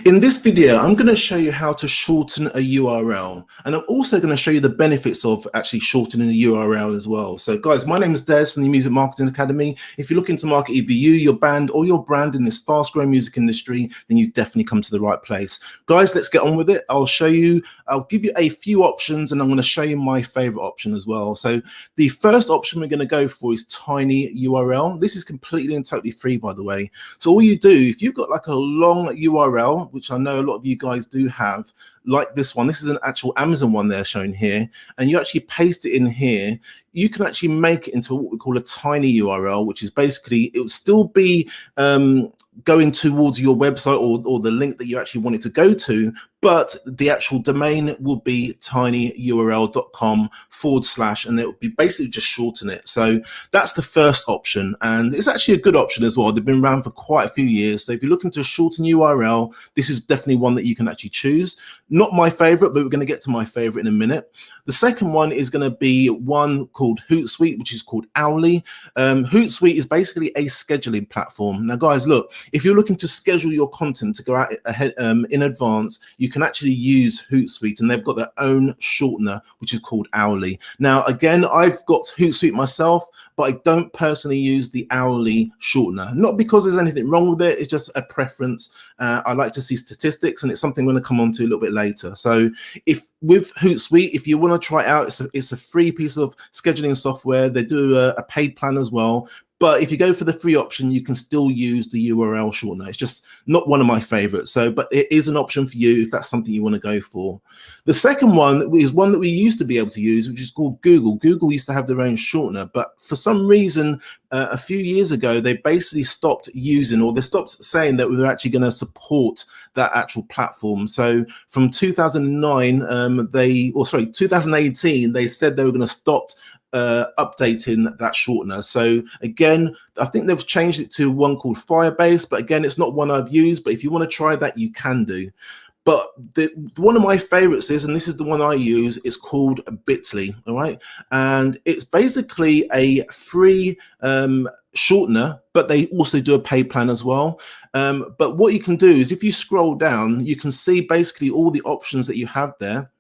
In this video, I'm going to show you how to shorten a URL, and I'm also going to show you the benefits of actually shortening the URL as well. So guys, my name is Des from the Music Marketing Academy. If you're looking to market either you, your band, or your brand in this fast-growing music industry, then you've definitely come to the right place. Guys, let's get on with it. I'll give you a few options, and I'm going to show you my favorite option as well. So the first option we're going to go for is tiny URL. This is completely and totally free, by the way. So all you do, if you've got like a long URL, which I know a lot of you guys do have, like this one, this is an actual Amazon one they're showing here, and you actually paste it in here, you can actually make it into what we call a tiny URL, which is basically, it will still be going towards your website or the link that you actually want it to go to, but the actual domain will be tinyurl.com/, and it will be basically just shorten it. So that's the first option, and it's actually a good option as well. They've been around for quite a few years. So if you're looking to shorten URL, this is definitely one that you can actually choose. Not my favorite, but we're going to get to my favorite in a minute. The second one is going to be one called Hootsuite, which is called Owly. Hootsuite is basically a scheduling platform. Now guys, look, if you're looking to schedule your content to go out ahead in advance, you can actually use Hootsuite, and they've got their own shortener, which is called Owly. Now again, I've got Hootsuite myself, but I don't personally use the Owly shortener. Not because there's anything wrong with it, it's just a preference. I like to see statistics, and it's something I'm going to come on to a little bit later. So if with Hootsuite, if you want to try it out, it's a free piece of scheduling software. They do a paid plan as well. But if you go for the free option, you can still use the URL shortener. It's just not one of my favorites. So, but it is an option for you if that's something you want to go for. The second one is one that we used to be able to use, which is called Google. Google used to have their own shortener, but for some reason, a few years ago, they basically stopped using, or they stopped saying that we were actually going to support that actual platform. So from 2009, 2018, they said they were going to stop updating that shortener. So again, I think they've changed it to one called Firebase, but again, it's not one I've used, but if you want to try that, you can do. But one of my favorites is, and this is the one I use, it's called Bitly, all right? And it's basically a free shortener, but they also do a paid plan as well. But what you can do is if you scroll down, you can see basically all the options that you have there.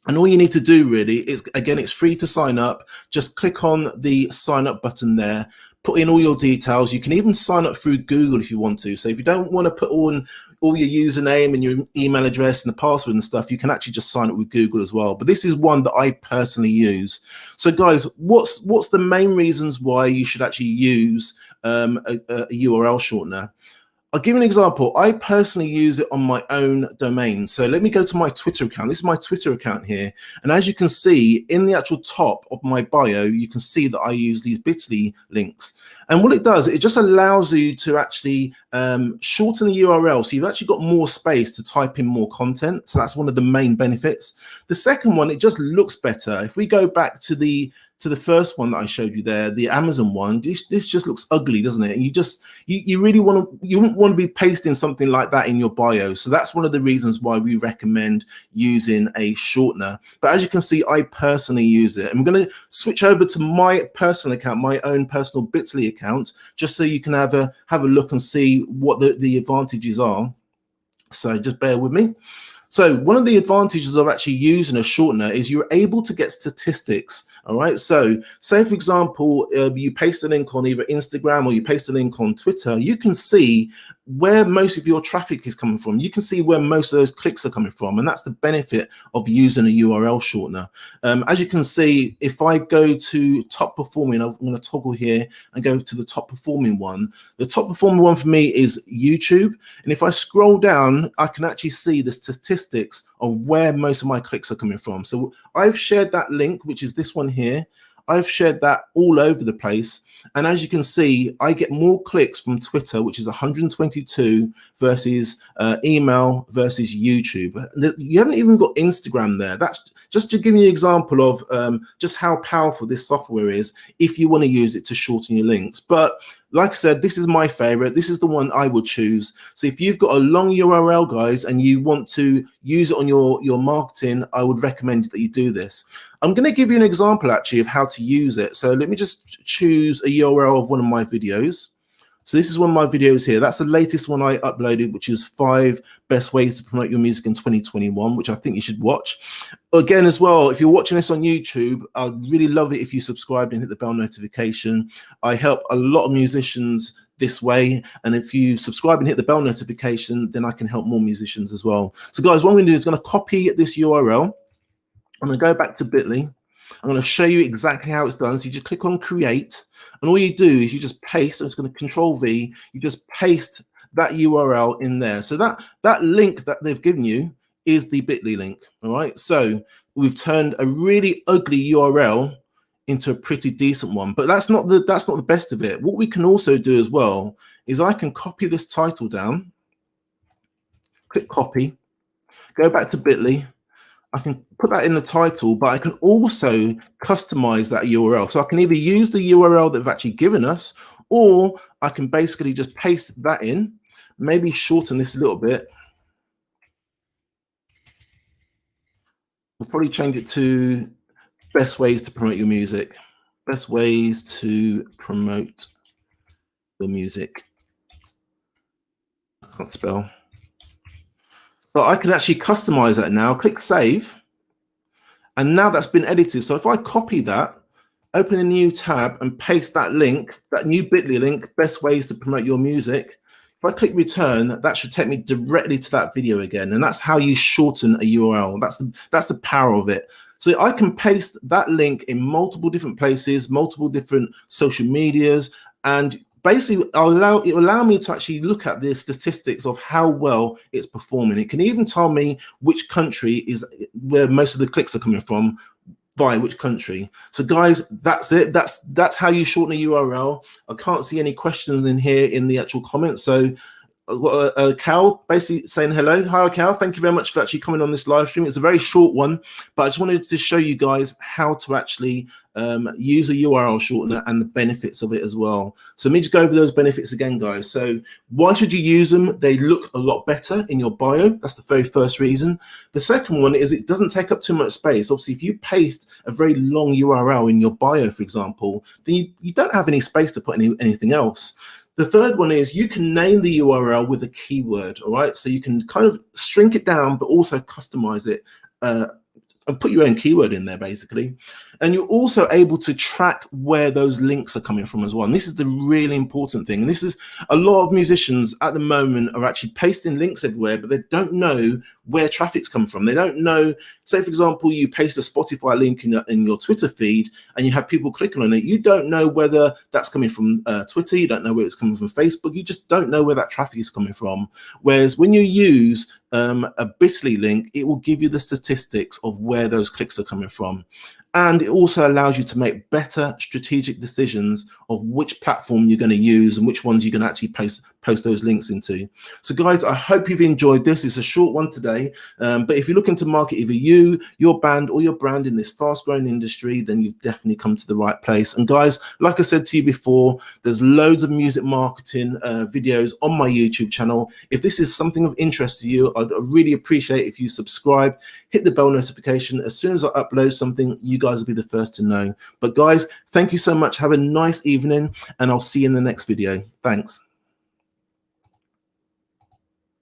And all you need to do really is, again, it's free to sign up. Just click on the sign up button there, put in all your details. You can even sign up through Google if you want to. So if you don't want to put on all your username and your email address and the password and stuff, you can actually just sign up with Google as well. But this is one that I personally use. So guys, what's the main reasons why you should actually use a URL shortener? I'll give you an example. I personally use it on my own domain. So let me go to my Twitter account. This is my Twitter account here. And as you can see in the actual top of my bio, you can see that I use these Bitly links. And what it does, it just allows you to actually shorten the URL. So you've actually got more space to type in more content. So that's one of the main benefits. The second one, it just looks better. If we go back to the first one that I showed you there, the Amazon one, this just looks ugly, doesn't it? And you really wouldn't want to be pasting something like that in your bio. So that's one of the reasons why we recommend using a shortener. But as you can see, I personally use it. I'm going to switch over to my personal account, my own personal Bitly account, just so you can have a look and see what the advantages are. So just bear with me. So one of the advantages of actually using a shortener is you're able to get statistics. All right. So say, for example, you paste a link on either Instagram or you paste a link on Twitter, you can see where most of your traffic is coming from. You can see where most of those clicks are coming from. And that's the benefit of using a URL shortener. As you can see, if I go to top performing, I'm going to toggle here and go to the top performing one. The top performing one for me is YouTube. And if I scroll down, I can actually see the statistics of where most of my clicks are coming from. So I've shared that link, which is this one here. I've shared that all over the place. And as you can see, I get more clicks from Twitter, which is 122 versus email versus YouTube. You haven't even got Instagram there. That's just to give you an example of just how powerful this software is if you want to use it to shorten your links. But like I said, this is my favorite. This is the one I would choose. So if you've got a long URL, guys, and you want to use it on your marketing, I would recommend that you do this. I'm going to give you an example actually of how to use it. So let me just choose a URL of one of my videos. So this is one of my videos here. That's the latest one I uploaded, which is 5 best ways to promote your music in 2021, which I think you should watch. Again, as well, if you're watching this on YouTube, I'd really love it if you subscribe and hit the bell notification. I help a lot of musicians this way, and if you subscribe and hit the bell notification, then I can help more musicians as well. So guys, what I'm going to do is going to copy this URL. I'm going to go back to Bitly. I'm going to show you exactly how it's done. So you just click on create, and all you do is you just paste. I'm just going to Control V. You just paste that URL in there. So that link that they've given you is the Bitly link. All right. So we've turned a really ugly URL into a pretty decent one, but that's not the best of it. What we can also do as well is I can copy this title down, click copy, go back to Bitly. I can put that in the title, but I can also customize that URL. So I can either use the URL they've actually given us, or I can basically just paste that in, maybe shorten this a little bit. We'll probably change it to best ways to promote your music. Best ways to promote your music. I can't spell. But I can actually customize that now. Click save. And now that's been edited. So if I copy that, open a new tab and paste that link, that new Bitly link, best ways to promote your music. If I click return, that should take me directly to that video again. And that's how you shorten a URL. That's the power of it. So I can paste that link in multiple different places, multiple different social medias, and basically it will allow me to actually look at the statistics of how well it's performing. It can even tell me which country is where most of the clicks are coming from, by which country. So guys, that's it. That's how you shorten a URL. I can't see any questions in here in the actual comments. So I've got Cal basically saying hello. Hi, Cal. Thank you very much for actually coming on this live stream. It's a very short one, but I just wanted to show you guys how to actually use a URL shortener and the benefits of it as well. So let me just go over those benefits again, guys. So why should you use them? They look a lot better in your bio. That's the very first reason. The second one is it doesn't take up too much space. Obviously, if you paste a very long URL in your bio, for example, then you don't have any space to put anything else. The third one is you can name the URL with a keyword, all right? So you can kind of shrink it down, but also customize it and put your own keyword in there, basically. And you're also able to track where those links are coming from as well. And this is the really important thing. And this is a lot of musicians at the moment are actually pasting links everywhere, but they don't know where traffic's come from. They don't know, say, for example, you paste a Spotify link in your Twitter feed and you have people clicking on it. You don't know whether that's coming from Twitter. You don't know where it's coming from Facebook. You just don't know where that traffic is coming from. Whereas when you use a Bitly link, it will give you the statistics of where those clicks are coming from. And it also allows you to make better strategic decisions of which platform you're going to use and which ones you're going to actually post those links into. So guys, I hope you've enjoyed this. It's a short one today, but if you're looking to market either you, your band, or your brand in this fast growing industry, then you've definitely come to the right place. And guys, like I said to you before, there's loads of music marketing videos on my YouTube channel. If this is something of interest to you, I'd really appreciate if you subscribe, hit the bell notification. As soon as I upload something, you guys will be the first to know. But guys, thank you so much. Have a nice evening, and I'll see you in the next video. Thanks.